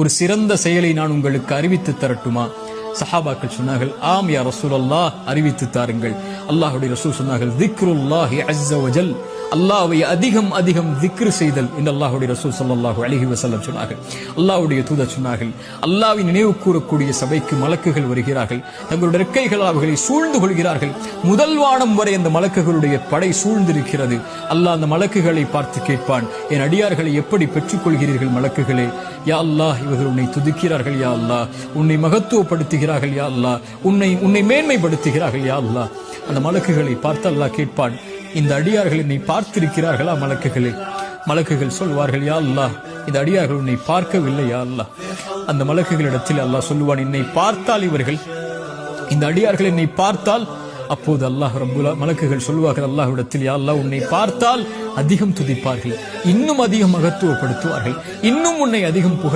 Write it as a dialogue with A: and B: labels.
A: ஒரு சிறந்த செயலை நான் உங்களுக்கு அறிவித்து தரட்டுமா? சஹாபாக்கள் சொன்னார்கள், ஆம் யா ரசூலல்லாஹ், அறிவித்து தாருங்கள். அல்லாஹ்வுடைய ரசூல் சொன்னார்கள், திக்ருல்லாஹி அஸ்ஸ வஜல், அல்லாஹ்வை அதிகம் அதிகம் திக்ர் செய்தல் என்று அல்லாஹ்வுடைய ரசூல் ஸல்லல்லாஹு அலைஹி வஸல்லம் சொன்னார்கள். அல்லாஹ்வுடைய தூதர் சொன்னார்கள், அல்லாஹ்வை நினைவு கூறக்கூடிய சபைக்கு மலக்குகள் வருகிறார்கள், தங்களுடைய ரெக்கைகளால் அவர்களை சூழ்ந்து கொள்கிறார்கள். முதல் வானம் வரை அந்த மலக்குகளுடைய படை சூழ்ந்திருக்கிறது. அல்லாஹ் அந்த மலக்குகளை பார்த்து கேட்பான், என் அடியார்களை எப்படி பெற்றுக்கொள்கிறீர்கள் மலக்குகளே? யா அல்லாஹ், இவர்கள் உன்னை துதிக்கிறார்கள் யா அல்லாஹ், உன்னை மகத்துவப்படுத்துகிறார்கள் யா அல்லாஹ், உன்னை மேன்மைப்படுத்துகிறார்கள் யா அல்லாஹ். அந்த மலக்குகளை பார்த்து அல்லாஹ் கேட்பான், இந்த அடியார்கள் என்னை பார்த்திருக்கிறார்களா மலக்குகளே? மலக்குகள் சொல்வார்கள், யா அல்லாஹ், இந்த அடியார்கள் உன்னை பார்க்கவில்லை யா அல்லாஹ். அந்த மலக்குகளிடத்தில் அல்லாஹ் சொல்லுவான், என்னை பார்த்தால் இவர்கள், இந்த அடியார்கள் என்னை பார்த்தால், அப்போது அல்லாஹ் ரப்புல் மலக்குகள் சொல்வார்கள் அல்லாஹ்விடத்தில், யா அல்லாஹ், உன்னை பார்த்தால் அதிகம் துதிப்பார்கள், இன்னும் அதிகம் மகத்துவப்படுத்துவார்கள், இன்னும் உன்னை அதிகம் புகழ்